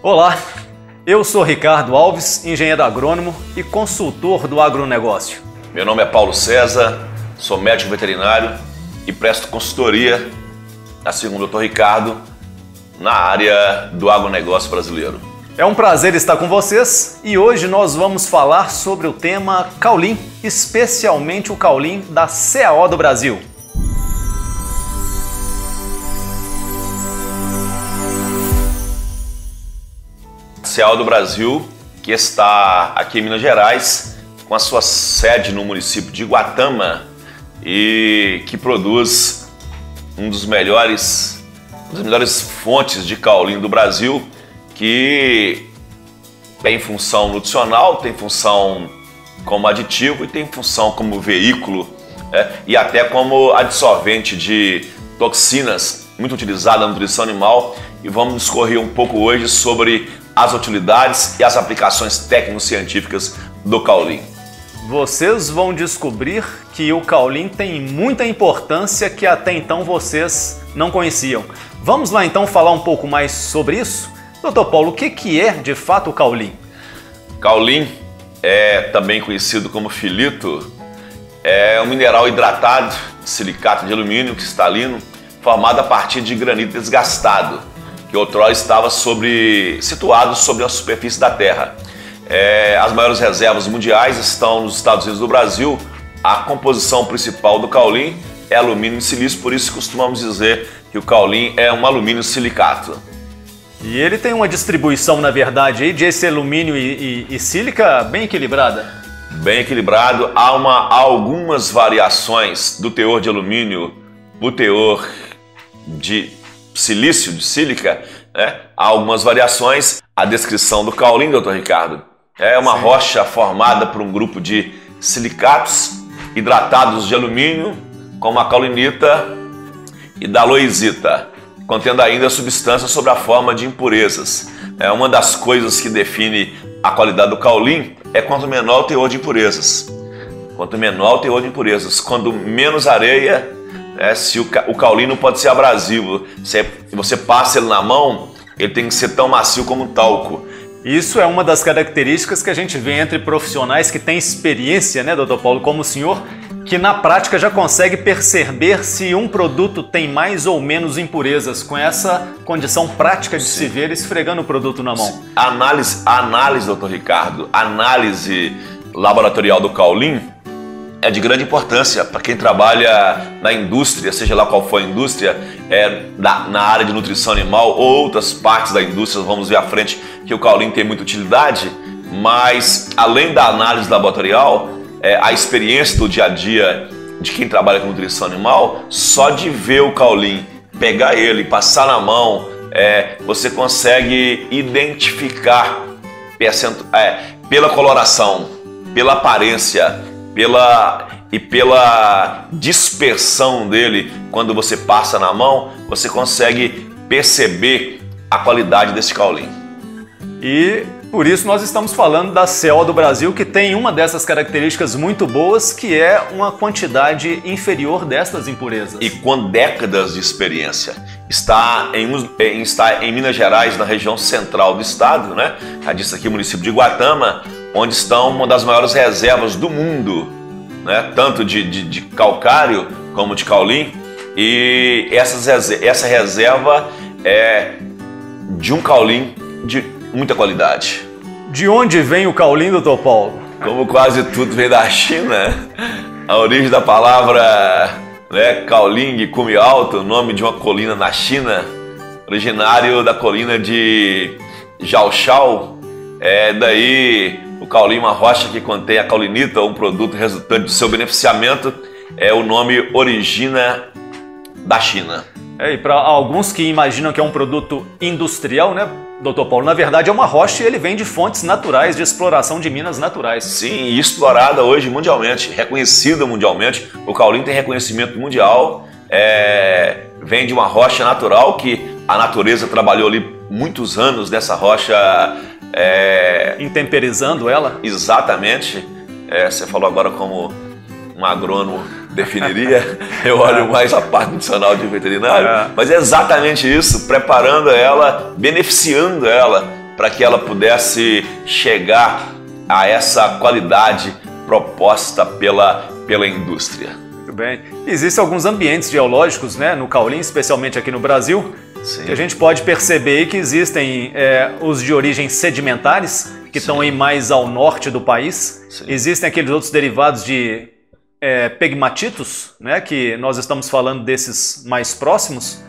Olá, eu sou Ricardo Alves, engenheiro agrônomo e consultor do agronegócio. Meu nome é Paulo César, sou médico veterinário e presto consultoria, assim como o Dr. Ricardo, na área do agronegócio brasileiro. É um prazer estar com vocês e hoje nós vamos falar sobre o tema Caulin, especialmente o Caulin da CAO do Brasil. CAO do Brasil, que está aqui em Minas Gerais, com a sua sede no município de Iguatama e que produz uma das melhores fontes de caulin do Brasil, que tem função nutricional, tem função como aditivo e tem função como veículo e até como adsorvente de toxinas, muito utilizada na nutrição animal. E vamos discorrer um pouco hoje sobre as utilidades e as aplicações técnico-científicas do caulin. Vocês vão descobrir que o caulin tem muita importância que até então vocês não conheciam. Vamos lá então falar um pouco mais sobre isso? Dr. Paulo, o que é de fato o caulin? Caulin é também conhecido como filito, é um mineral hidratado de silicato de alumínio cristalino, formado a partir de granito desgastado, que outrora estava situado sobre a superfície da Terra. As maiores reservas mundiais estão nos Estados Unidos do Brasil. A composição principal do caulin é alumínio e silício, por isso costumamos dizer que o caulin é um alumínio silicato. E ele tem uma distribuição, na verdade, aí, de esse alumínio e sílica bem equilibrada? Bem equilibrado. Há algumas variações do teor de alumínio para o teor de silício, de sílica, há algumas variações. A descrição do caulin, Dr. Ricardo, é uma rocha formada por um grupo de silicatos hidratados de alumínio, como a caulinita e daloisita, contendo ainda substâncias sob a forma de impurezas. Uma das coisas que define a qualidade do caulin é quanto menor o teor de impurezas. Quanto menor o teor de impurezas, quando menos areia, se o caulin não pode ser abrasivo. Se você passa ele na mão, ele tem que ser tão macio como um talco. Isso é uma das características que a gente vê entre profissionais que têm experiência, né, Dr. Paulo, como o senhor, que na prática já consegue perceber se um produto tem mais ou menos impurezas, com essa condição prática de se ver esfregando o produto na mão. A análise, Dr. Ricardo, a análise laboratorial do caulin é de grande importância para quem trabalha na indústria, seja lá qual for a indústria, na área de nutrição animal ou outras partes da indústria. Vamos ver à frente que o caulin tem muita utilidade, mas além da análise laboratorial, a experiência do dia a dia de quem trabalha com nutrição animal, só de ver o caulin, pegar ele, passar na mão, você consegue identificar pela coloração, pela aparência, pela dispersão dele. Quando você passa na mão, você consegue perceber a qualidade desse caulin. E por isso nós estamos falando da CAO do Brasil, que tem uma dessas características muito boas, que é uma quantidade inferior destas impurezas. E com décadas de experiência. Está em Minas Gerais, na região central do estado, né? Já disse aqui, o município de Iguatama, onde estão uma das maiores reservas do mundo, né? Tanto de calcário como de caulin. E essa reserva é de um caulin de muita qualidade. De onde vem o caulin, Dr. Paulo? Como quase tudo vem da China, a origem da palavra caolin, cume alto, nome de uma colina na China, originário da colina de Jiaoshao. Daí o caulin, uma rocha que contém a caulinita, um produto resultante do seu beneficiamento, o nome origina da China. E para alguns que imaginam que é um produto industrial, né, Dr. Paulo, na verdade é uma rocha e ele vem de fontes naturais, de exploração de minas naturais. Sim, e explorada hoje mundialmente, reconhecida mundialmente. O caulin tem reconhecimento mundial, vem de uma rocha natural que a natureza trabalhou ali muitos anos nessa rocha. Intemperizando ela? Exatamente. Você falou agora como um agrônomo definiria, eu olho mais a parte nutricional de veterinário, mas é exatamente isso, preparando ela, beneficiando ela para que ela pudesse chegar a essa qualidade proposta pela indústria. Muito bem. Existem alguns ambientes geológicos, né, no caulim, especialmente aqui no Brasil, Sim. que a gente pode perceber que existem os de origem sedimentares, que estão aí mais ao norte do país. Sim. Existem aqueles outros derivados de pegmatitos, né, que nós estamos falando desses mais próximos.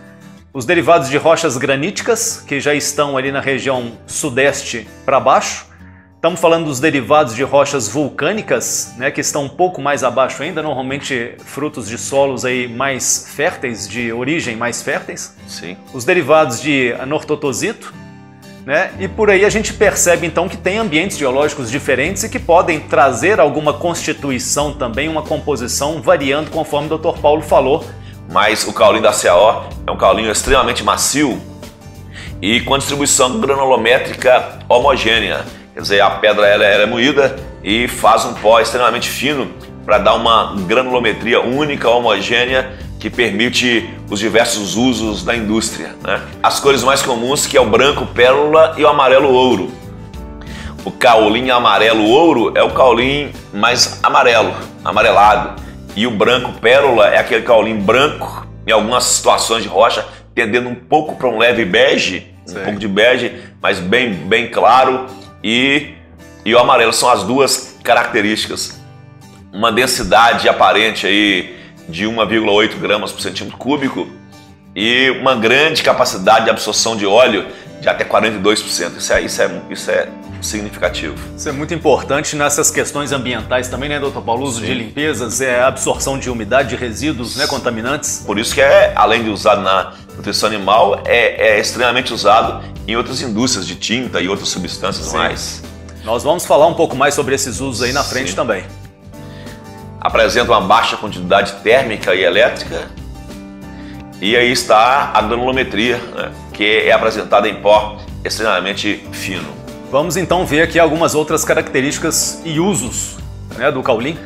Os derivados de rochas graníticas, que já estão ali na região sudeste para baixo. Estamos falando dos derivados de rochas vulcânicas, né, que estão um pouco mais abaixo ainda, normalmente frutos de solos aí mais férteis, de origem mais férteis. Sim. Os derivados de anortotosito, né, e por aí a gente percebe então que tem ambientes geológicos diferentes e que podem trazer alguma constituição também, uma composição variando conforme o Dr. Paulo falou. Mas o caulim da CAO é um caulinho extremamente macio e com distribuição granulométrica homogênea. Quer dizer, a pedra ela é moída e faz um pó extremamente fino para dar uma granulometria única, homogênea, que permite os diversos usos da indústria, né? As cores mais comuns, que é o branco pérola e o amarelo ouro. O caulim amarelo ouro é o caulim mais amarelado. E o branco pérola é aquele caulim branco, em algumas situações de rocha, tendendo um pouco para um leve bege, um pouco de bege, mas bem claro. E o amarelo são as duas características. Uma densidade aparente aí de 1,8 gramas por centímetro cúbico e uma grande capacidade de absorção de óleo de até 42%. Isso é significativo. Isso é muito importante nessas questões ambientais também, né, Dr. Paulo? Uso de limpezas, absorção de umidade, de resíduos, né, contaminantes. Por isso que além de usado na nutrição animal, é extremamente usado em outras indústrias de tinta e outras substâncias mais. Nós vamos falar um pouco mais sobre esses usos aí na frente também. Apresenta uma baixa quantidade térmica e elétrica. E aí está a granulometria, né, que é apresentada em pó extremamente fino. Vamos então ver aqui algumas outras características e usos, né, do caulim.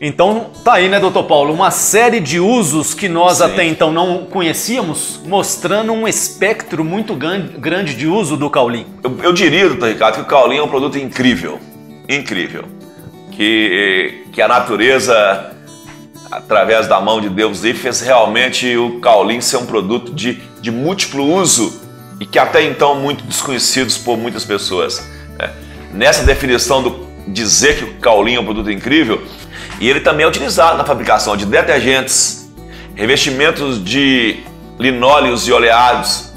Então tá aí, né, Dr. Paulo, uma série de usos que nós até então não conhecíamos, mostrando um espectro muito grande de uso do caulim. Eu diria, doutor Ricardo, que o caulim é um produto incrível, que a natureza, através da mão de Deus, fez realmente o caulim ser um produto de múltiplo uso e que até então muito desconhecidos por muitas pessoas, né? Nessa definição do dizer que o caulim é um produto incrível, e ele também é utilizado na fabricação de detergentes, revestimentos de linóleos e oleados.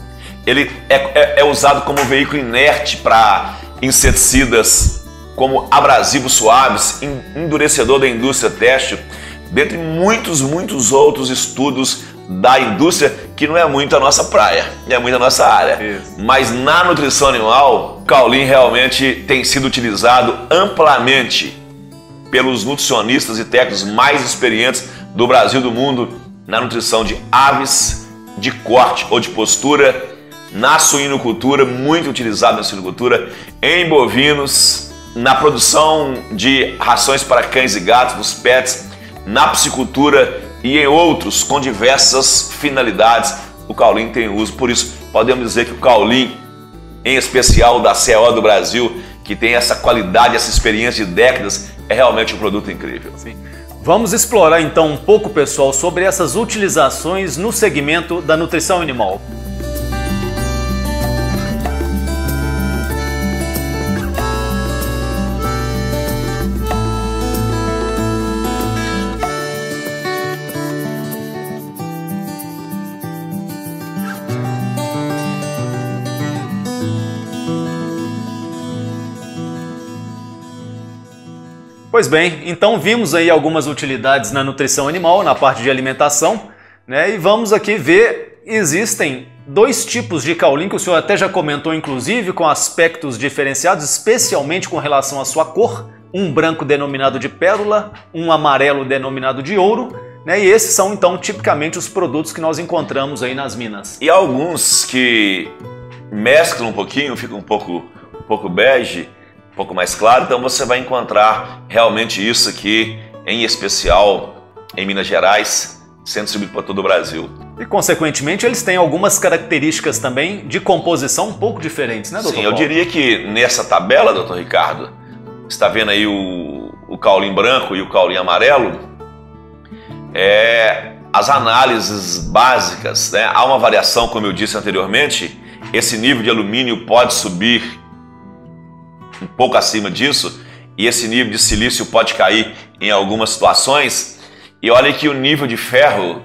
Ele é usado como veículo inerte para inseticidas, como abrasivos suaves, endurecedor da indústria têxtil, dentre muitos outros estudos da indústria, que não é muito a nossa praia, não é muito a nossa área. Isso. Mas na nutrição animal, o caulim realmente tem sido utilizado amplamente pelos nutricionistas e técnicos mais experientes do Brasil e do mundo na nutrição de aves, de corte ou de postura, na suinocultura, muito utilizado na suinocultura, em bovinos, na produção de rações para cães e gatos, dos pets, na piscicultura e em outros com diversas finalidades. O caulim tem uso, por isso podemos dizer que o caulim, em especial da CAO do Brasil, que tem essa qualidade, essa experiência de décadas, é realmente um produto incrível. Sim. Vamos explorar então um pouco, pessoal, sobre essas utilizações no segmento da nutrição animal. Pois bem, então vimos aí algumas utilidades na nutrição animal, na parte de alimentação, né? E vamos aqui ver, existem dois tipos de caulim que o senhor até já comentou, inclusive, com aspectos diferenciados, especialmente com relação à sua cor. Um branco denominado de pérola, um amarelo denominado de ouro, né? E esses são, então, tipicamente os produtos que nós encontramos aí nas minas. E alguns que mesclam um pouquinho, fica um pouco bege, um pouco mais claro, então você vai encontrar realmente isso aqui, em especial em Minas Gerais, sendo distribuído para todo o Brasil. E, consequentemente, eles têm algumas características também de composição um pouco diferentes, né, doutor? Sim, eu diria que nessa tabela, doutor Ricardo, você está vendo aí o caulim branco e o caulim amarelo, as análises básicas, né? Há uma variação, como eu disse anteriormente, esse nível de alumínio pode subir um pouco acima disso, e esse nível de silício pode cair em algumas situações. E olha que o nível de ferro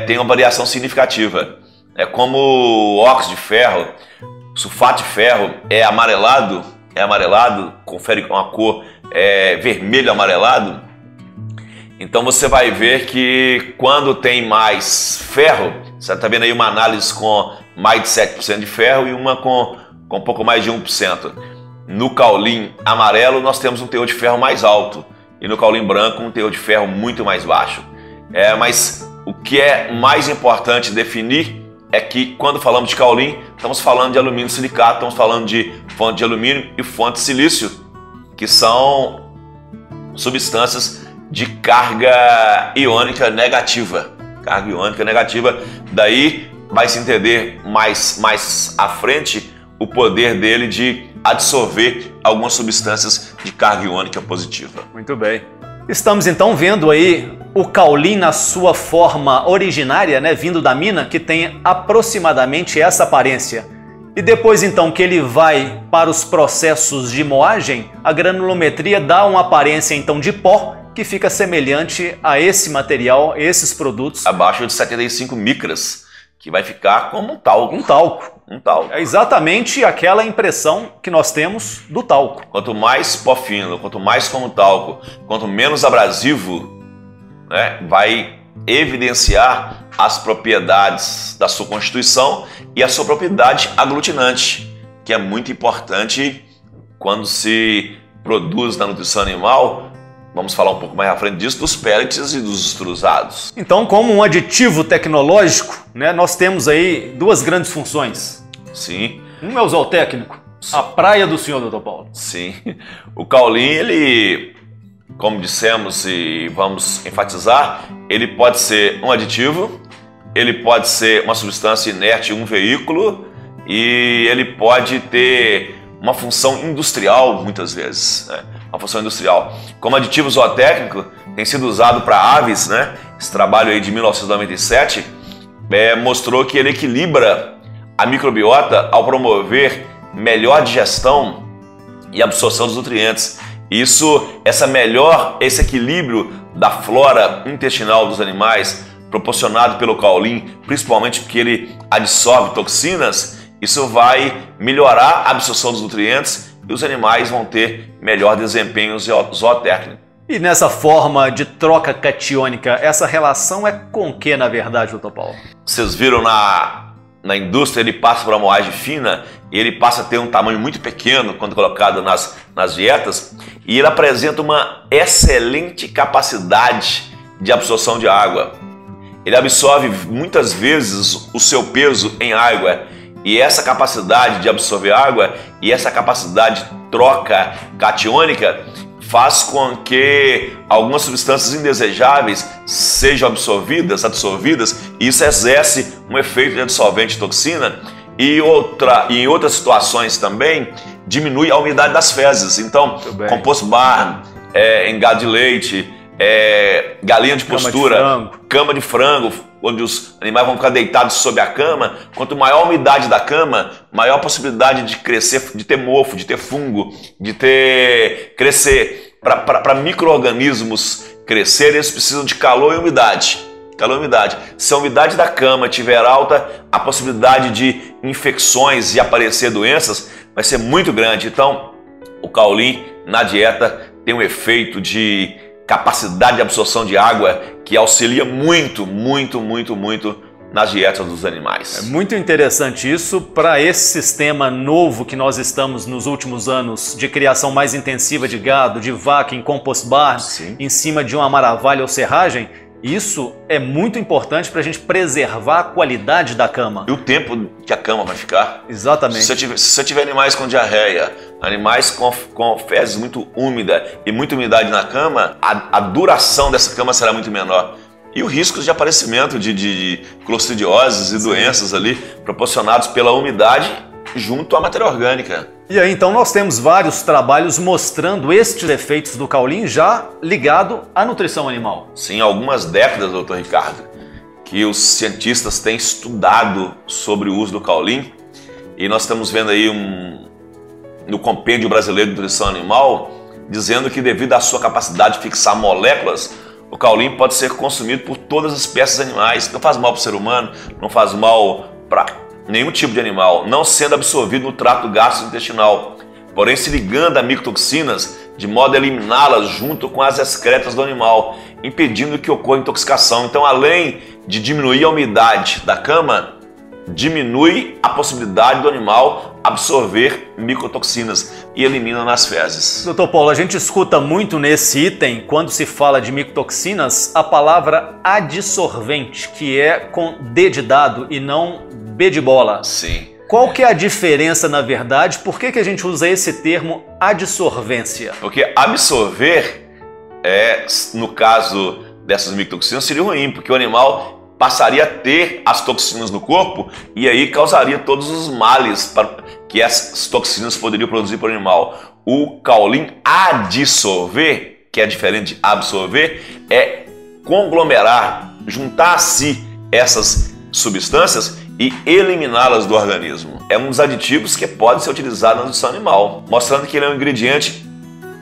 tem uma variação significativa. É como o óxido de ferro, sulfato de ferro é amarelado, confere com a cor vermelho amarelado. Então você vai ver que quando tem mais ferro, você está vendo aí uma análise com mais de 7% de ferro e uma com um pouco mais de 1%. No caulim amarelo nós temos um teor de ferro mais alto e no caulim branco um teor de ferro muito mais baixo. Mas o que é mais importante definir é que quando falamos de caulim, estamos falando de alumínio silicato, estamos falando de fonte de alumínio e fonte de silício, que são substâncias de carga iônica negativa. Carga iônica negativa, daí vai se entender mais à frente o poder dele de absorver algumas substâncias de carga iônica positiva. Muito bem. Estamos então vendo aí o caulim na sua forma originária, né, vindo da mina, que tem aproximadamente essa aparência. E depois então que ele vai para os processos de moagem, a granulometria dá uma aparência então de pó, que fica semelhante a esse material, esses produtos. Abaixo de 75 micras, que vai ficar como um talco. Um talco. Um talco. É exatamente aquela impressão que nós temos do talco. Quanto mais pó fino, quanto mais como talco, quanto menos abrasivo, né, vai evidenciar as propriedades da sua constituição e a sua propriedade aglutinante, que é muito importante quando se produz na nutrição animal. Vamos falar um pouco mais à frente disso, dos pellets e dos extrusados. Então, como um aditivo tecnológico, né, nós temos aí duas grandes funções. Sim. Um é o zootécnico, a praia do senhor, doutor Paulo. Sim. O caulim, ele, como dissemos e vamos enfatizar, ele pode ser um aditivo, ele pode ser uma substância inerte, um veículo, e ele pode ter uma função industrial, muitas vezes, né? Uma função industrial. Como aditivo zootécnico, tem sido usado para aves, né? Esse trabalho aí de 1997 mostrou que ele equilibra a microbiota ao promover melhor digestão e absorção dos nutrientes. Esse equilíbrio da flora intestinal dos animais, proporcionado pelo caulim, principalmente porque ele absorve toxinas, isso vai melhorar a absorção dos nutrientes e os animais vão ter melhor desempenho zootécnico. E nessa forma de troca catiônica, essa relação é com o que, na verdade, doutor Paulo? Vocês viram na indústria, ele passa para uma moagem fina e ele passa a ter um tamanho muito pequeno quando colocado nas dietas, e ele apresenta uma excelente capacidade de absorção de água. Ele absorve muitas vezes o seu peso em água. E essa capacidade de absorver água e essa capacidade de troca catiônica faz com que algumas substâncias indesejáveis sejam absorvidas, e isso exerce um efeito de dissolvente de toxina, e em outras situações também diminui a umidade das fezes. Então, composto bar, em gado de leite, galinha de postura, cama de frango, onde os animais vão ficar deitados sobre a cama. Quanto maior a umidade da cama, maior a possibilidade de crescer, de ter mofo, de ter fungo, crescer. Para micro-organismos crescerem, eles precisam de calor e umidade. Se a umidade da cama estiver alta, a possibilidade de infecções e aparecer doenças vai ser muito grande. Então, o caulim na dieta tem um efeito de capacidade de absorção de água que auxilia muito nas dietas dos animais. É muito interessante isso para esse sistema novo que nós estamos nos últimos anos de criação mais intensiva de gado, de vaca em compost barn, em cima de uma maravalha ou serragem. Isso é muito importante para a gente preservar a qualidade da cama. E o tempo que a cama vai ficar. Exatamente. Se você tiver animais com diarreia, animais com fezes muito úmida e muita umidade na cama, a duração dessa cama será muito menor. E o risco de aparecimento de clostridioses e doenças ali proporcionados pela umidade junto à matéria orgânica. E aí então nós temos vários trabalhos mostrando estes efeitos do caulim já ligado à nutrição animal. Sim, há algumas décadas, doutor Ricardo, que os cientistas têm estudado sobre o uso do caulim e nós estamos vendo aí no Compêndio Brasileiro de Nutrição Animal dizendo que devido à sua capacidade de fixar moléculas, o caulim pode ser consumido por todas as espécies animais, não faz mal para o ser humano, não faz mal para nenhum tipo de animal, não sendo absorvido no trato gastrointestinal, porém se ligando a micotoxinas de modo a eliminá-las junto com as excretas do animal, impedindo que ocorra intoxicação. Então, além de diminuir a umidade da cama, diminui a possibilidade do animal absorver micotoxinas e elimina nas fezes. Doutor Paulo, a gente escuta muito nesse item, quando se fala de micotoxinas, a palavra adsorvente, que é com D de dado e não B de bola. Sim. Qual que é a diferença, na verdade? Por que a gente usa esse termo adsorvência? Porque absorver, no caso dessas micotoxinas, seria ruim, porque o animal passaria a ter as toxinas no corpo e aí causaria todos os males que essas toxinas poderiam produzir para o animal. O caulim adsorver, que é diferente de absorver, é conglomerar, juntar a si essas substâncias e eliminá-las do organismo. É um dos aditivos que pode ser utilizado na nutrição animal, mostrando que ele é um ingrediente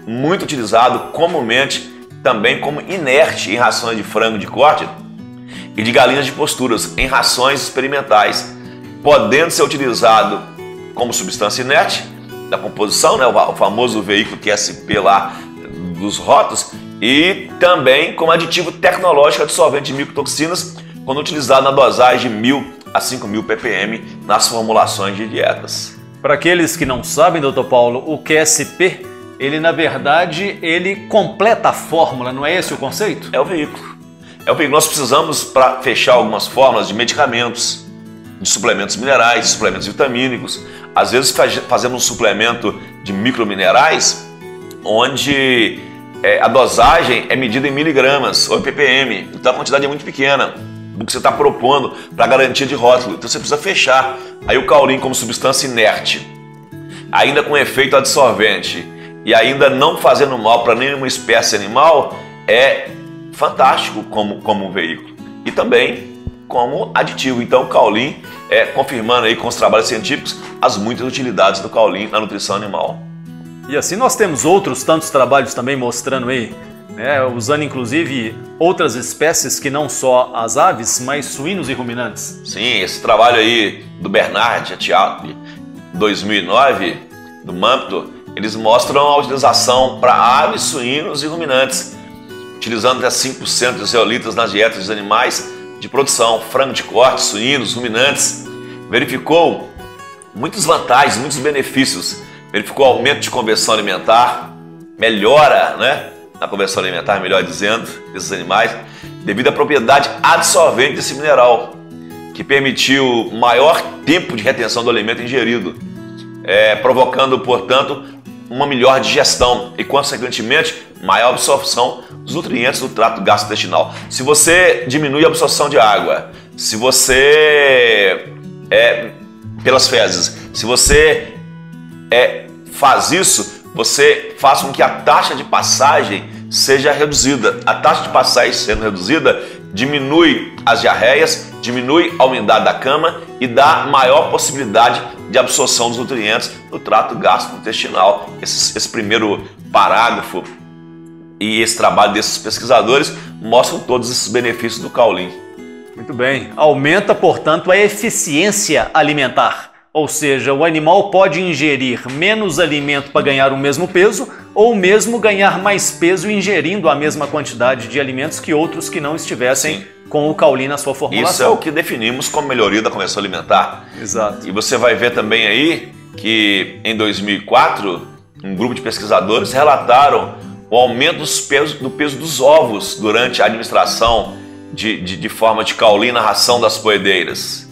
muito utilizado comumente, também como inerte em rações de frango de corte e de galinhas de posturas, em rações experimentais, podendo ser utilizado como substância inerte da composição, né, o famoso veículo QSP lá dos rótulos, e também como aditivo tecnológico adsorvente de micotoxinas, quando utilizado na dosagem de 1.000 a 5.000 ppm nas formulações de dietas. Para aqueles que não sabem, doutor Paulo, o QSP, ele na verdade, ele completa a fórmula, não é esse o conceito? É o veículo. É o que nós precisamos para fechar algumas fórmulas de medicamentos, de suplementos minerais, de suplementos vitamínicos. Às vezes fazemos um suplemento de microminerais, onde a dosagem é medida em miligramas ou em ppm, então a quantidade é muito pequena do que você está propondo para garantia de rótulo. Então você precisa fechar. Aí o caulim como substância inerte, ainda com efeito adsorvente e ainda não fazendo mal para nenhuma espécie animal, é fantástico como veículo e também como aditivo. Então o caulim, confirmando aí com os trabalhos científicos as muitas utilidades do caulim na nutrição animal. E assim nós temos outros tantos trabalhos também mostrando aí, né, usando inclusive outras espécies que não só as aves, mas suínos e ruminantes. Sim, esse trabalho aí do Bernard Atiat, 2009, do Mampto, eles mostram a utilização para aves, suínos e ruminantes, utilizando até 5% de zeolitas nas dietas dos animais de produção, frango de corte, suínos, ruminantes. Verificou muitas vantagens, muitos benefícios. Verificou aumento de conversão alimentar, melhora, né, na conversão alimentar, melhor dizendo, desses animais, devido à propriedade adsorvente desse mineral, que permitiu maior tempo de retenção do alimento ingerido, provocando, portanto, uma melhor digestão e, consequentemente, maior absorção dos nutrientes do trato gastrointestinal. Se você diminui a absorção de água, se você, pelas fezes, se você faz isso, você faz com que a taxa de passagem seja reduzida. A taxa de passagem sendo reduzida diminui as diarreias, diminui a umidade da cama e dá maior possibilidade de absorção dos nutrientes no trato gastrointestinal. Esse primeiro parágrafo e esse trabalho desses pesquisadores mostram todos esses benefícios do caulim. Muito bem. Aumenta, portanto, a eficiência alimentar. Ou seja, o animal pode ingerir menos alimento para ganhar o mesmo peso ou mesmo ganhar mais peso ingerindo a mesma quantidade de alimentos que outros que não estivessem com o caulin na sua formulação. Isso é o que definimos como melhoria da conversão alimentar. Exato. E você vai ver também aí que em 2004, um grupo de pesquisadores relataram o aumento do peso dos ovos durante a administração de forma de caulin na ração das poedeiras.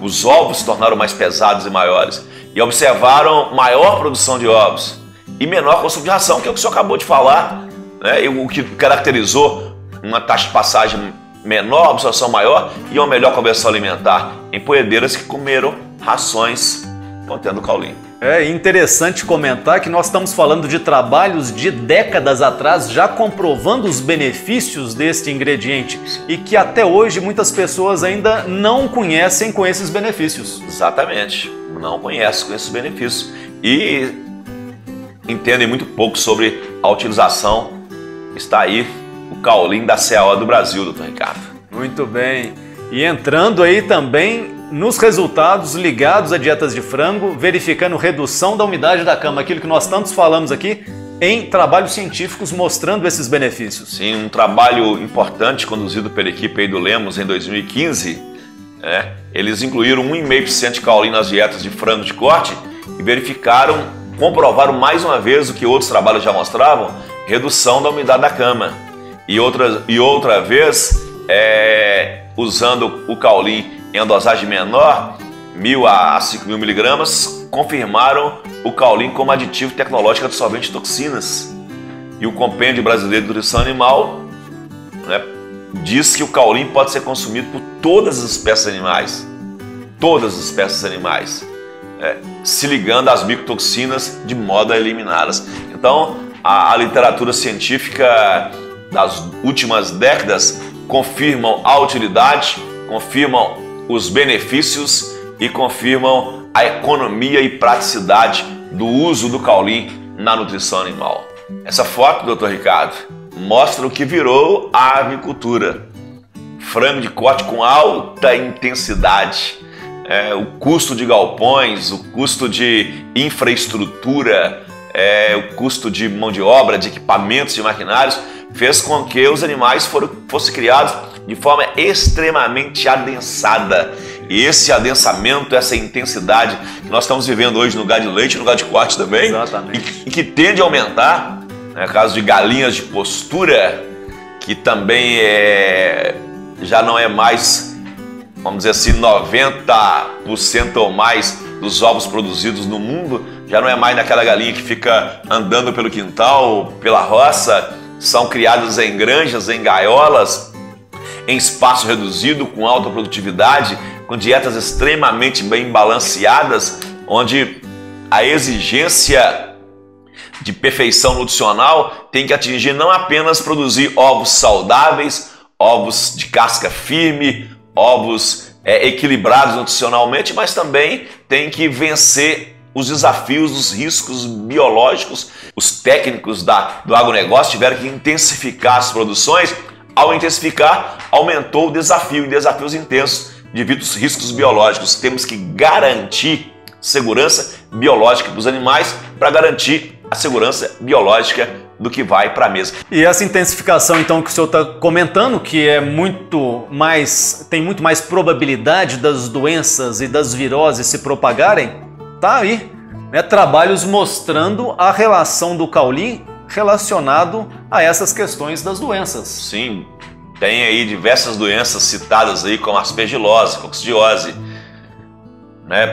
Os ovos se tornaram mais pesados e maiores e observaram maior produção de ovos e menor consumo de ração, que é o que o senhor acabou de falar, né? E o que caracterizou uma taxa de passagem menor, absorção maior e uma melhor conversão alimentar em poedeiras que comeram rações contendo caulin. É interessante comentar que nós estamos falando de trabalhos de décadas atrás, já comprovando os benefícios deste ingrediente e que até hoje muitas pessoas ainda não conhecem com esses benefícios. Exatamente, não conhecem com esses benefícios e entendem muito pouco sobre a utilização. Está aí o caulin da CAO do Brasil, doutor Ricardo. Muito bem. E entrando aí também nos resultados ligados a dietas de frango, verificando redução da umidade da cama, aquilo que nós tantos falamos aqui, em trabalhos científicos mostrando esses benefícios. Sim, um trabalho importante conduzido pela equipe aí do Lemos em 2015, eles incluíram 1,5% de caulin nas dietas de frango de corte e comprovaram mais uma vez o que outros trabalhos já mostravam, redução da umidade da cama. E outra vez, usando o caulin em uma dosagem menor, 1.000 a 5.000 miligramas, confirmaram o caulin como aditivo tecnológico absorvente de toxinas. E o Compêndio Brasileiro de Nutrição Animal, diz que o caulin pode ser consumido por todas as espécies animais. Todas as espécies animais. Se ligando às micotoxinas de modo a eliminá-las. Então, a literatura científica das últimas décadas confirmam a utilidade, confirmam os benefícios e confirmam a economia e praticidade do uso do caulin na nutrição animal. Essa foto, doutor Ricardo, mostra o que virou a avicultura. Frango de corte com alta intensidade. O custo de galpões, o custo de infraestrutura, o custo de mão de obra, de equipamentos e maquinários, fez com que os animais fossem criados de forma extremamente adensada. E esse adensamento, essa intensidade que nós estamos vivendo hoje no gado de leite e no gado de corte também, exatamente, e que tende a aumentar, no caso de galinhas de postura, que também já não é mais, vamos dizer assim, 90% ou mais dos ovos produzidos no mundo, já não é mais naquela galinha que fica andando pelo quintal, pela roça, são criadas em granjas, em gaiolas, em espaço reduzido, com alta produtividade, com dietas extremamente bem balanceadas, onde a exigência de perfeição nutricional tem que atingir não apenas produzir ovos saudáveis, ovos de casca firme, ovos equilibrados nutricionalmente, mas também tem que vencer os desafios dos riscos biológicos. Os técnicos do agronegócio tiveram que intensificar as produções. Ao intensificar, aumentou o desafio em desafios intensos devido aos riscos biológicos. Temos que garantir segurança biológica dos animais para garantir a segurança biológica do que vai para a mesa. E essa intensificação, então, que o senhor está comentando, que tem muito mais probabilidade das doenças e das viroses se propagarem, tá aí, trabalhos mostrando a relação do caulin relacionado a essas questões das doenças. Sim, tem aí diversas doenças citadas aí, como aspergilose, coccidiose,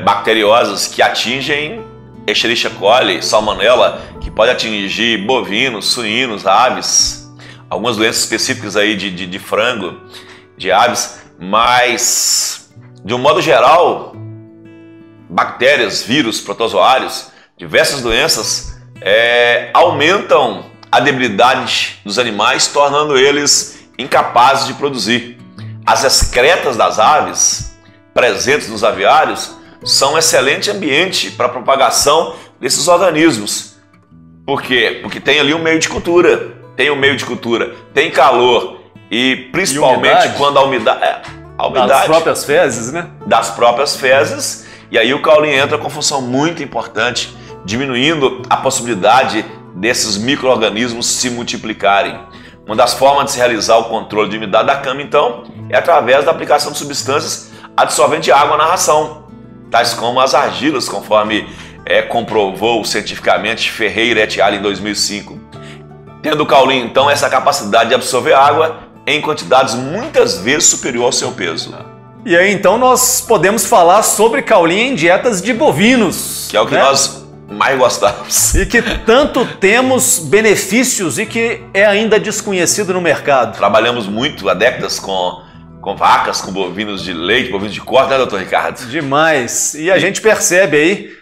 bacteriosas que atingem Escherichia coli, salmonella, que pode atingir bovinos, suínos, aves, algumas doenças específicas aí de frango, de aves, mas de um modo geral, bactérias, vírus, protozoários, diversas doenças aumentam a debilidade dos animais, tornando eles incapazes de produzir. As excretas das aves, presentes nos aviários, são um excelente ambiente para a propagação desses organismos. Por quê? Porque tem ali um meio de cultura, tem calor e principalmente quando a umidade... Das próprias fezes, né? Das próprias fezes, e aí o caulin entra com função muito importante, diminuindo a possibilidade desses micro-organismos se multiplicarem. Uma das formas de se realizar o controle de umidade da cama, então, é através da aplicação de substâncias adsorventes de água na ração, tais como as argilas, conforme comprovou cientificamente Ferreira et al. Em 2005. Tendo o caulin, então, essa capacidade de absorver água em quantidades muitas vezes superior ao seu peso. E aí, então, nós podemos falar sobre caulin em dietas de bovinos. Que é o que nós mais gostamos. E que tanto temos benefícios e que é ainda desconhecido no mercado. Trabalhamos muito há décadas com vacas, com bovinos de leite, bovinos de corte, né, doutor Ricardo? Demais. E a gente percebe aí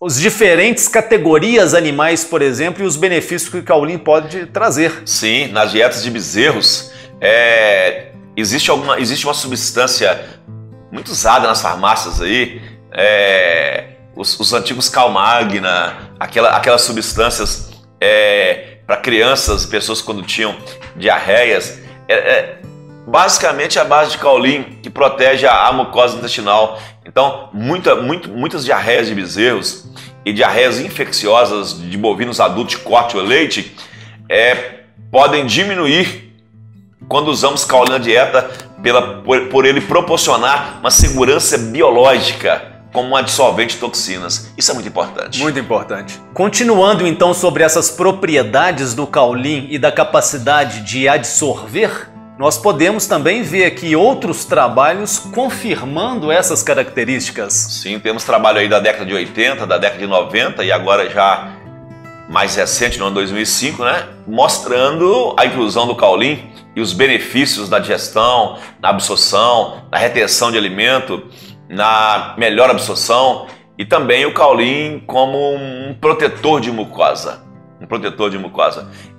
os diferentes categorias animais, por exemplo, e os benefícios que o caulin pode trazer. Sim, nas dietas de bezerros, existe uma substância muito usada nas farmácias aí, os antigos Calmagna, aquelas substâncias para crianças, pessoas quando tinham diarreias, basicamente a base de caulin, que protege a mucosa intestinal. Então, muitas diarreias de bezerros e diarreias infecciosas de bovinos adultos de corte ou leite podem diminuir quando usamos caulin na dieta por ele proporcionar uma segurança biológica como um adsorvente de toxinas. Isso é muito importante. Muito importante. Continuando então sobre essas propriedades do caulin e da capacidade de adsorver, nós podemos também ver aqui outros trabalhos confirmando essas características. Sim, temos trabalho aí da década de 80, da década de 90 e agora já mais recente, no ano 2005, né? Mostrando a inclusão do caulin e os benefícios na digestão, na absorção, na retenção de alimento, na melhor absorção e também o caulin como um protetor de mucosa.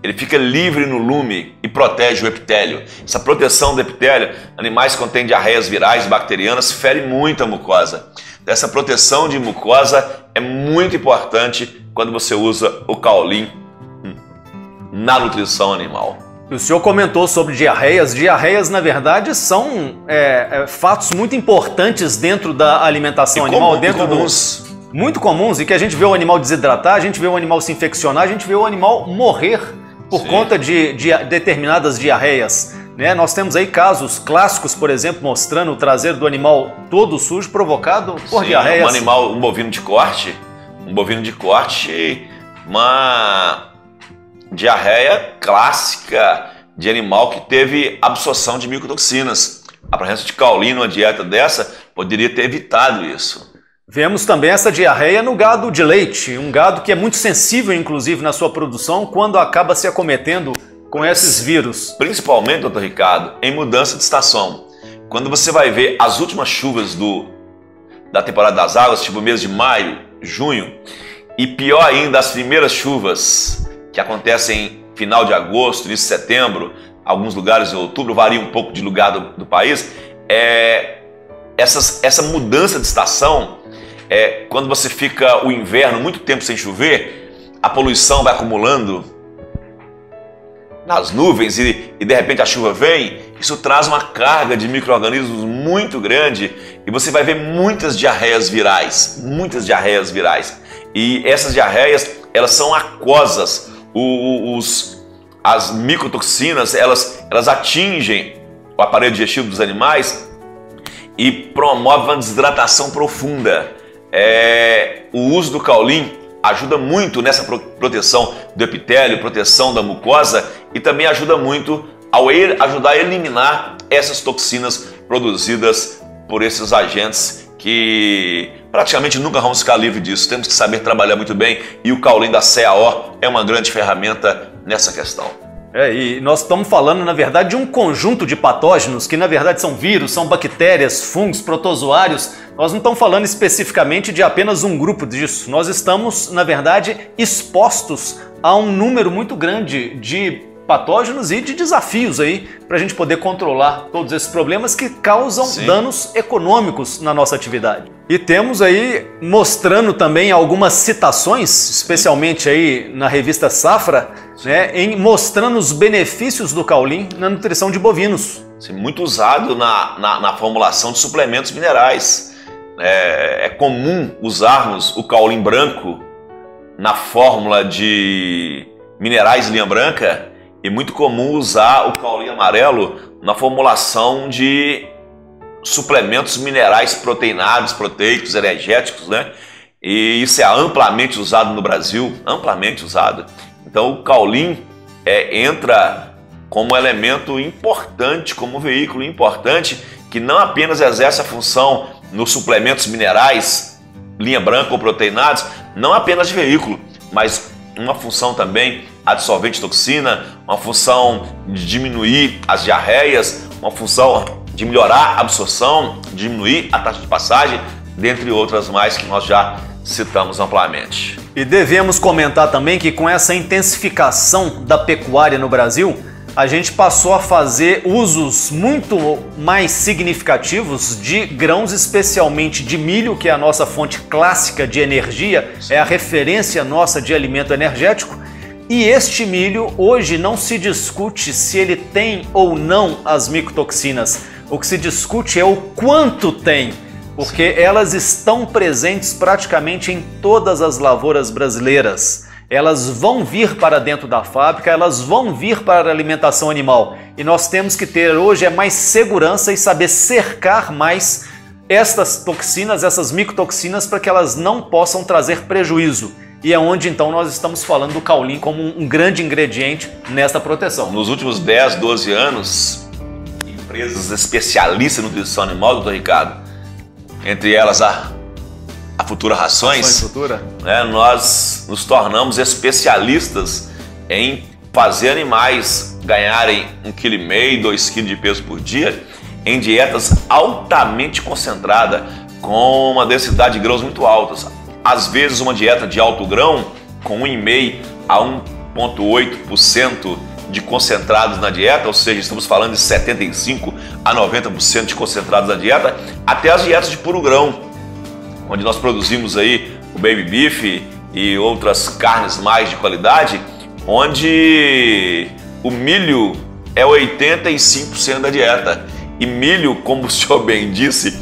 Ele fica livre no lume e protege o epitélio. Essa proteção do epitélio, animais que contêm diarreias virais, bacterianas, fere muito a mucosa. Essa proteção de mucosa é muito importante quando você usa o caulin na nutrição animal. O senhor comentou sobre diarreias. Diarreias, na verdade, são fatos muito importantes dentro da alimentação animal. Muito comuns, e que a gente vê o animal desidratar, a gente vê o animal se infeccionar, a gente vê o animal morrer por conta de determinadas diarreias. Né? Nós temos aí casos clássicos, por exemplo, mostrando o traseiro do animal todo sujo provocado por diarreias. Um bovino de corte, uma diarreia clássica de animal que teve absorção de micotoxinas. A presença de caulin numa dieta dessa poderia ter evitado isso. Vemos também essa diarreia no gado de leite, um gado que é muito sensível, inclusive, na sua produção, quando acaba se acometendo com esses vírus. Principalmente, doutor Ricardo, em mudança de estação. Quando você vai ver as últimas chuvas da temporada das águas, tipo mês de maio, junho, e pior ainda, as primeiras chuvas que acontecem em final de agosto, início de setembro, alguns lugares em outubro, varia um pouco de lugar do país, essa mudança de estação, quando você fica o inverno muito tempo sem chover, a poluição vai acumulando nas nuvens e de repente a chuva vem, isso traz uma carga de micro-organismos muito grande e você vai ver muitas diarreias virais. E essas diarreias, elas são aquosas. As micotoxinas, elas atingem o aparelho digestivo dos animais e promovem uma desidratação profunda. O uso do caulin ajuda muito nessa proteção do epitélio, proteção da mucosa e também ajuda muito ajudar a eliminar essas toxinas produzidas por esses agentes que praticamente nunca vamos ficar livres disso. Temos que saber trabalhar muito bem e o caulin da CAO é uma grande ferramenta nessa questão. E nós estamos falando, na verdade, de um conjunto de patógenos que, na verdade, são vírus, são bactérias, fungos, protozoários. Nós não estamos falando especificamente de apenas um grupo disso. Nós estamos, na verdade, expostos a um número muito grande de patógenos e de desafios aí para a gente poder controlar todos esses problemas que causam danos econômicos na nossa atividade. E temos aí mostrando também algumas citações, especialmente aí na revista Safra, né, mostrando os benefícios do caulin na nutrição de bovinos. Muito usado na formulação de suplementos minerais. É comum usarmos o caulin branco na fórmula de minerais de linha branca e muito comum usar o caulim amarelo na formulação de suplementos minerais proteinados, proteicos, energéticos, né? E isso é amplamente usado no Brasil, amplamente usado. Então o caulim entra como elemento importante, como veículo importante, que não apenas exerce a função nos suplementos minerais, linha branca ou proteinados, não apenas de veículo, mas uma função também adsorvente de toxina, uma função de diminuir as diarreias, uma função de melhorar a absorção, diminuir a taxa de passagem, dentre outras mais que nós já citamos amplamente. E devemos comentar também que com essa intensificação da pecuária no Brasil, a gente passou a fazer usos muito mais significativos de grãos, especialmente de milho, que é a nossa fonte clássica de energia, é a referência nossa de alimento energético. E este milho, hoje não se discute se ele tem ou não as micotoxinas. O que se discute é o quanto tem, porque elas estão presentes praticamente em todas as lavouras brasileiras. Elas vão vir para dentro da fábrica, elas vão vir para a alimentação animal. E nós temos que ter hoje mais segurança e saber cercar mais estas toxinas, essas micotoxinas, para que elas não possam trazer prejuízo. E é onde então nós estamos falando do caulim como um grande ingrediente nesta proteção. Nos últimos 10, 12 anos, empresas especialistas em nutrição animal, doutor Ricardo, entre elas a Futura Rações, né, nós nos tornamos especialistas em fazer animais ganharem 1,5 kg, 2 kg de peso por dia em dietas altamente concentradas, com uma densidade de grãos muito altas. Às vezes uma dieta de alto grão com 1,5% a 1,8% de concentrados na dieta, ou seja, estamos falando de 75% a 90% de concentrados na dieta, até as dietas de puro grão, onde nós produzimos aí o baby beef e outras carnes mais de qualidade, onde o milho é 85% da dieta. E milho, como o senhor bem disse,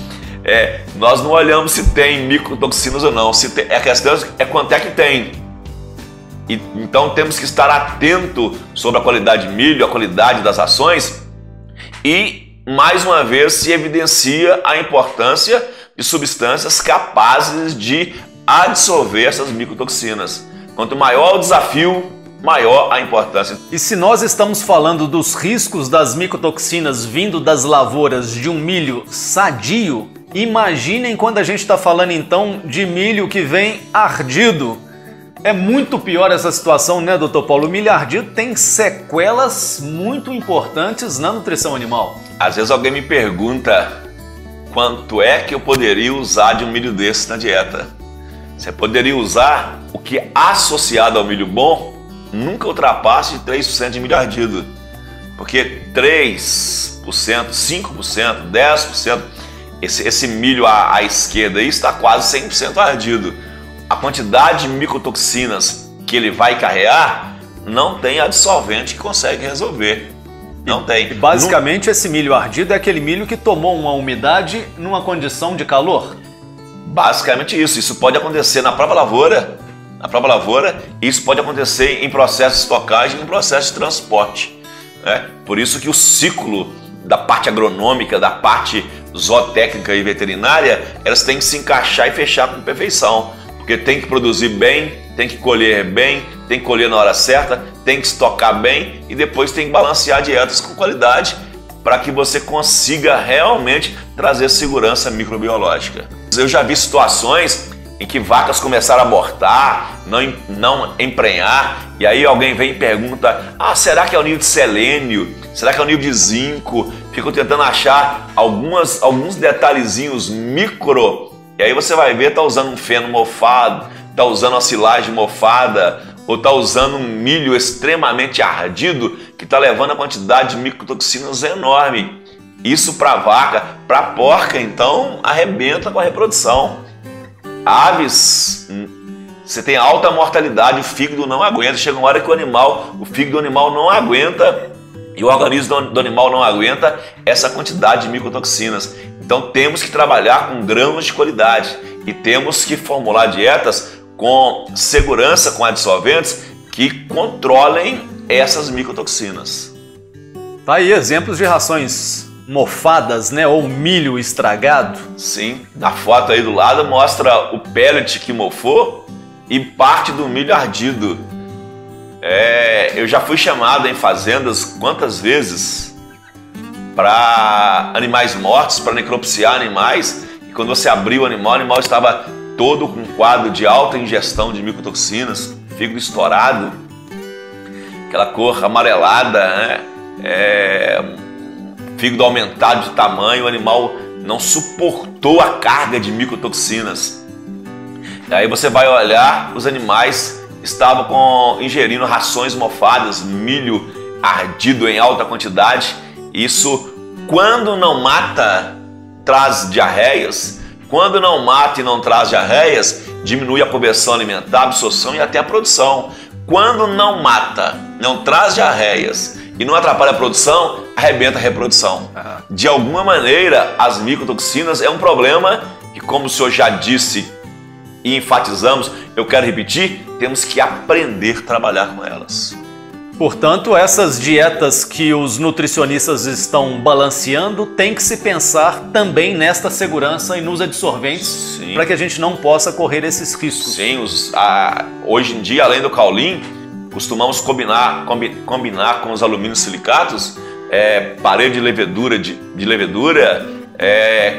nós não olhamos se tem micotoxinas ou não, se tem, a questão é quanto é que tem. Então temos que estar atento sobre a qualidade de milho, a qualidade das rações, e mais uma vez se evidencia a importância de substâncias capazes de absorver essas micotoxinas. Quanto maior o desafio, maior a importância. E se nós estamos falando dos riscos das micotoxinas vindo das lavouras de um milho sadio, imaginem quando a gente está falando então de milho que vem ardido. É muito pior essa situação, né, doutor Paulo? O milho ardido tem sequelas muito importantes na nutrição animal. Às vezes alguém me pergunta quanto é que eu poderia usar de um milho desse na dieta. Você poderia usar o que associado ao milho bom nunca ultrapasse de 3% de milho ardido. Porque 3%, 5%, 10%, esse milho à esquerda aí está quase 100% ardido. A quantidade de micotoxinas que ele vai carregar não tem adsorvente que consegue resolver. Não tem. E basicamente esse milho ardido é aquele milho que tomou uma umidade numa condição de calor? Basicamente isso. Isso pode acontecer na própria lavoura, e isso pode acontecer em processo de estocagem e em processo de transporte. Né? Por isso que o ciclo da parte agronômica, da parte zootécnica e veterinária, elas têm que se encaixar e fechar com perfeição. Porque tem que produzir bem, tem que colher bem, tem que colher na hora certa, tem que estocar bem e depois tem que balancear dietas com qualidade para que você consiga realmente trazer segurança microbiológica. Eu já vi situações em que vacas começaram a abortar, não emprenhar, e aí alguém vem e pergunta: será que é o nível de selênio? Será que é o nível de zinco? Ficam tentando achar alguns detalhezinhos micro. E aí você vai ver, tá usando um feno mofado, tá usando uma silagem mofada, ou tá usando um milho extremamente ardido que tá levando a quantidade de micotoxinas enorme. Isso para vaca, para porca, então arrebenta com a reprodução. Aves, você tem alta mortalidade, o fígado não aguenta. Chega uma hora que o fígado do animal não aguenta e o organismo do animal não aguenta essa quantidade de micotoxinas. Então temos que trabalhar com grãos de qualidade e temos que formular dietas com segurança, com adsorventes que controlem essas micotoxinas. Tá aí exemplos de rações mofadas, né, ou milho estragado. Sim, na foto aí do lado mostra o pellet que mofou e parte do milho ardido. Eu já fui chamado em fazendas quantas vezes para animais mortos, para necropsiar animais, e quando você abriu o animal estava todo com um quadro de alta ingestão de micotoxinas, fígado estourado, aquela cor amarelada, né? Fígado aumentado de tamanho, o animal não suportou a carga de micotoxinas. E aí você vai olhar, os animais estavam ingerindo rações mofadas, milho ardido em alta quantidade. Isso, quando não mata, traz diarreias. Quando não mata e não traz diarreias, diminui a conversão alimentar, a absorção e até a produção. Quando não mata, não traz diarreias e não atrapalha a produção, arrebenta a reprodução. De alguma maneira, as micotoxinas é um problema que, como o senhor já disse e enfatizamos, eu quero repetir, temos que aprender a trabalhar com elas. Portanto, essas dietas que os nutricionistas estão balanceando tem que se pensar também nesta segurança e nos adsorventes para que a gente não possa correr esses riscos. Sim, hoje em dia, além do caulin, costumamos combinar com os alumínios silicatos, parede de levedura,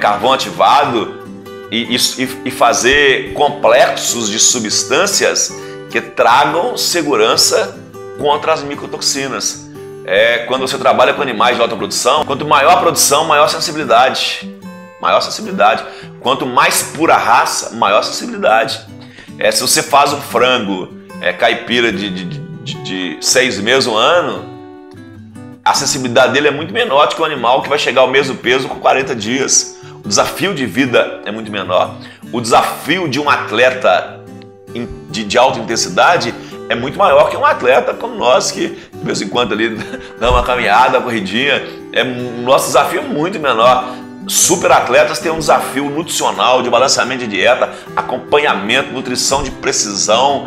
carvão ativado e fazer complexos de substâncias que tragam segurança contra as micotoxinas. Quando você trabalha com animais de alta produção, quanto maior a produção, maior a sensibilidade. Maior sensibilidade. Quanto mais pura a raça, maior a sensibilidade. Se você faz um frango caipira de 6 meses, 1 ano, a sensibilidade dele é muito menor do que um animal que vai chegar ao mesmo peso com 40 dias. O desafio de vida é muito menor. O desafio de um atleta de alta intensidade é muito maior que um atleta como nós, que de vez em quando ali dá uma caminhada, uma corridinha. Nosso desafio é muito menor. Super atletas têm um desafio nutricional, de balanceamento de dieta, acompanhamento, nutrição de precisão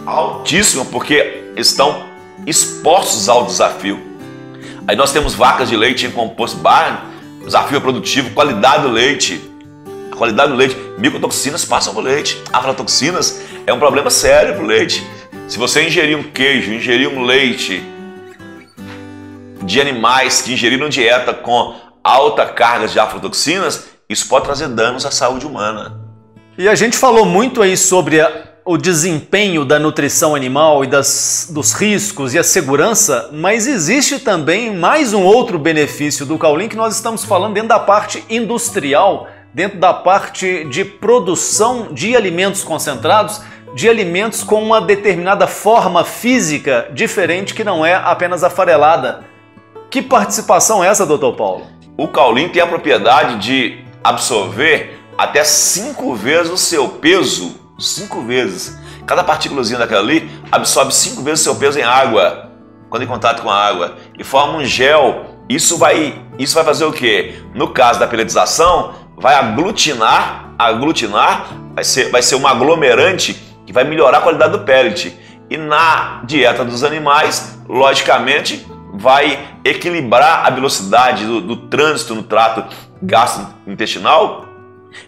altíssimo, porque estão expostos ao desafio. Aí nós temos vacas de leite em composto Barn, desafio reprodutivo, qualidade do leite. A qualidade do leite, micotoxinas passam para o leite. Aflatoxinas é um problema sério para o leite. Se você ingerir um queijo, ingerir um leite de animais que ingeriram dieta com alta carga de aflatoxinas, isso pode trazer danos à saúde humana. E a gente falou muito aí sobre o desempenho da nutrição animal e dos riscos e a segurança, mas existe também mais um outro benefício do caulin que nós estamos falando dentro da parte industrial, dentro da parte de produção de alimentos concentrados, de alimentos com uma determinada forma física diferente que não é apenas a farelada. Que participação é essa, Dr. Paulo? O caulin tem a propriedade de absorver até 5 vezes o seu peso. 5 vezes. Cada partículazinha daquela ali absorve 5 vezes o seu peso em água, quando em contato com a água, e forma um gel. Isso vai fazer o quê? No caso da pelletização, vai aglutinar, vai ser um aglomerante que vai melhorar a qualidade do pellet. E na dieta dos animais, logicamente, vai equilibrar a velocidade do trânsito no trato gastrointestinal,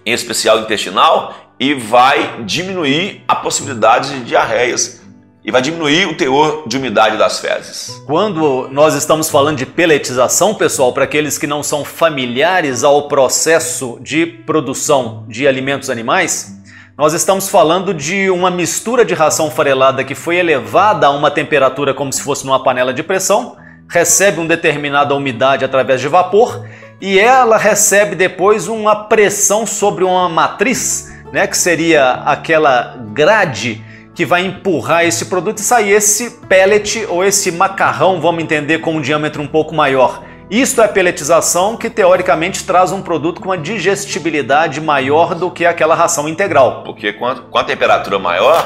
em especial intestinal, e vai diminuir a possibilidade de diarreias e vai diminuir o teor de umidade das fezes. Quando nós estamos falando de pelletização, pessoal, para aqueles que não são familiares ao processo de produção de alimentos animais, nós estamos falando de uma mistura de ração farelada que foi elevada a uma temperatura como se fosse numa panela de pressão, recebe uma determinada umidade através de vapor e ela recebe depois uma pressão sobre uma matriz, né, que seria aquela grade que vai empurrar esse produto e sair esse pellet ou esse macarrão, vamos entender, com um diâmetro um pouco maior. Isto é pelletização, que teoricamente traz um produto com uma digestibilidade maior do que aquela ração integral. Porque com a temperatura maior,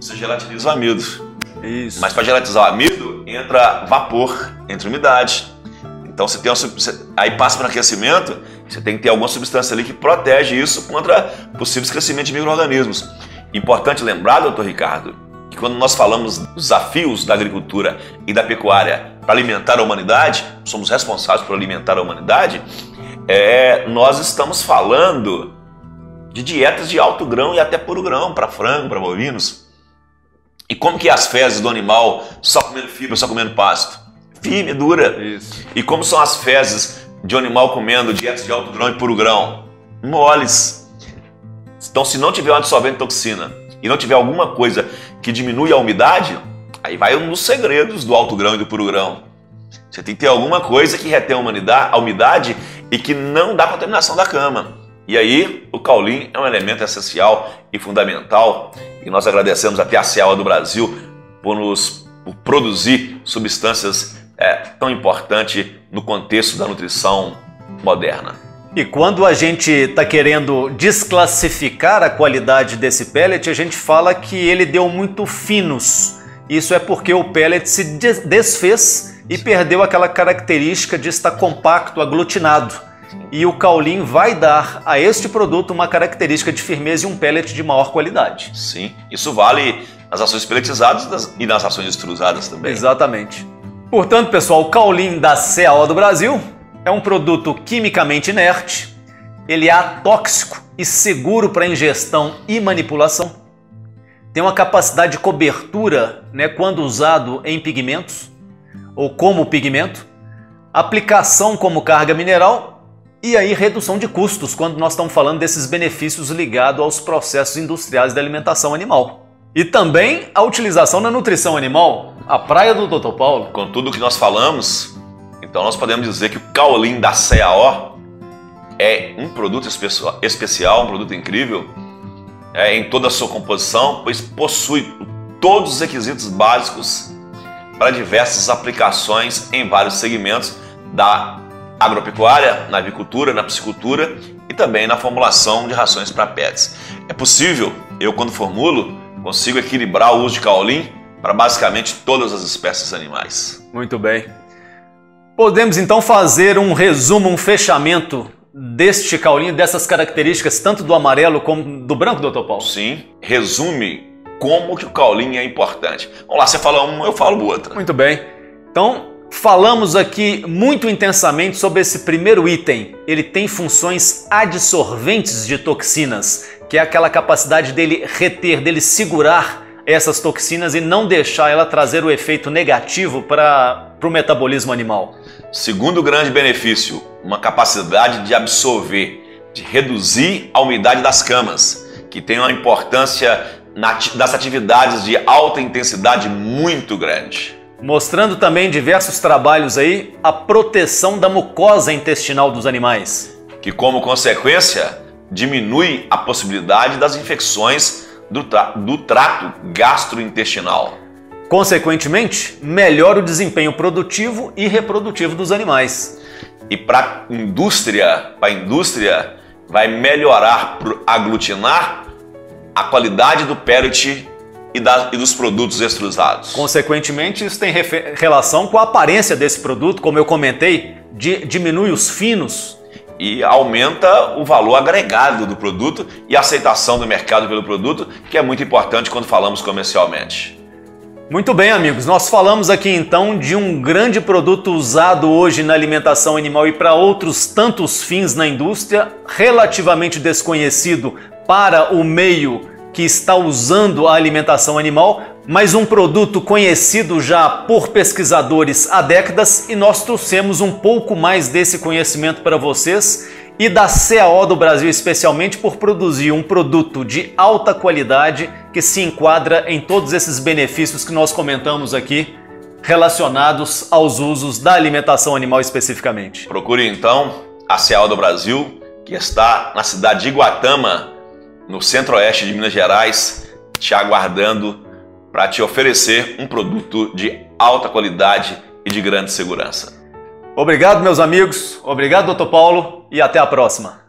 você gelatiniza o amido. Isso. Mas para gelatinizar o amido, entra vapor, entra umidade. Então você tem aí passa para aquecimento, você tem que ter alguma substância ali que protege isso contra possíveis crescimentos de micro-organismos. Importante lembrar, doutor Ricardo, que que quando nós falamos dos desafios da agricultura e da pecuária para alimentar a humanidade, somos responsáveis por alimentar a humanidade, nós estamos falando de dietas de alto grão e até puro grão, para frango, para bovinos. E como que é as fezes do animal só comendo fibra, só comendo pasto? Firme, dura. Isso. E como são as fezes de um animal comendo dietas de alto grão e puro grão? Moles. Então, se não tiver um absorvente de toxina e não tiver alguma coisa que diminui a umidade, aí vai um dos segredos do alto grão e do puro grão. Você tem que ter alguma coisa que retém a umidade e que não dá contaminação da cama. E aí, o caolin é um elemento essencial e fundamental. E nós agradecemos até a CEA do Brasil por produzir substâncias tão importantes no contexto da nutrição moderna. E quando a gente está querendo desclassificar a qualidade desse pellet, a gente fala que ele deu muito finos. Isso é porque o pellet se desfez e perdeu aquela característica de estar compacto, aglutinado. E o caolin vai dar a este produto uma característica de firmeza e um pellet de maior qualidade. Sim, isso vale nas ações pelletizadas e nas ações extrusadas também. Exatamente. Portanto, pessoal, o caolin da CAO do Brasil é um produto quimicamente inerte, ele é atóxico e seguro para ingestão e manipulação, tem uma capacidade de cobertura, quando usado em pigmentos ou como pigmento, aplicação como carga mineral e aí redução de custos quando nós estamos falando desses benefícios ligados aos processos industriais da alimentação animal. E também a utilização na nutrição animal, a praia do Dr. Paulo. Com tudo que nós falamos, então nós podemos dizer que o caolin da CAO é um produto especial, um produto incrível, em toda a sua composição, pois possui todos os requisitos básicos para diversas aplicações em vários segmentos da agropecuária, na avicultura, na piscicultura e também na formulação de rações para pets. É possível, eu quando formulo, consigo equilibrar o uso de caolin para basicamente todas as espécies animais. Muito bem. Podemos então fazer um resumo, um fechamento deste caolin, dessas características, tanto do amarelo como do branco, Dr. Paulo? Sim, resume como que o caolin é importante. Vamos lá, você fala uma, eu falo outra. Muito bem. Então, falamos aqui muito intensamente sobre esse primeiro item. Ele tem funções adsorventes de toxinas, que é aquela capacidade dele reter, dele segurar essas toxinas e não deixar ela trazer o efeito negativo para o metabolismo animal. Segundo grande benefício, uma capacidade de absorver, de reduzir a umidade das camas, que tem uma importância das atividades de alta intensidade muito grande. Mostrando também diversos trabalhos aí a proteção da mucosa intestinal dos animais. Que como consequência diminui a possibilidade das infecções do trato gastrointestinal. Consequentemente, melhora o desempenho produtivo e reprodutivo dos animais. E para a indústria vai melhorar por aglutinar a qualidade do pellet e dos produtos extrusados. Consequentemente, isso tem relação com a aparência desse produto, como eu comentei, diminui os finos. E aumenta o valor agregado do produto e a aceitação do mercado pelo produto, que é muito importante quando falamos comercialmente. Muito bem, amigos, nós falamos aqui então de um grande produto usado hoje na alimentação animal e para outros tantos fins na indústria, relativamente desconhecido para o meio que está usando a alimentação animal, mas um produto conhecido já por pesquisadores há décadas, e nós trouxemos um pouco mais desse conhecimento para vocês e da CAO do Brasil especialmente por produzir um produto de alta qualidade que se enquadra em todos esses benefícios que nós comentamos aqui relacionados aos usos da alimentação animal especificamente. Procure então a CAO do Brasil, que está na cidade de Iguatama, no centro-oeste de Minas Gerais, te aguardando para te oferecer um produto de alta qualidade e de grande segurança. Obrigado, meus amigos. Obrigado, Dr. Paulo, e até a próxima.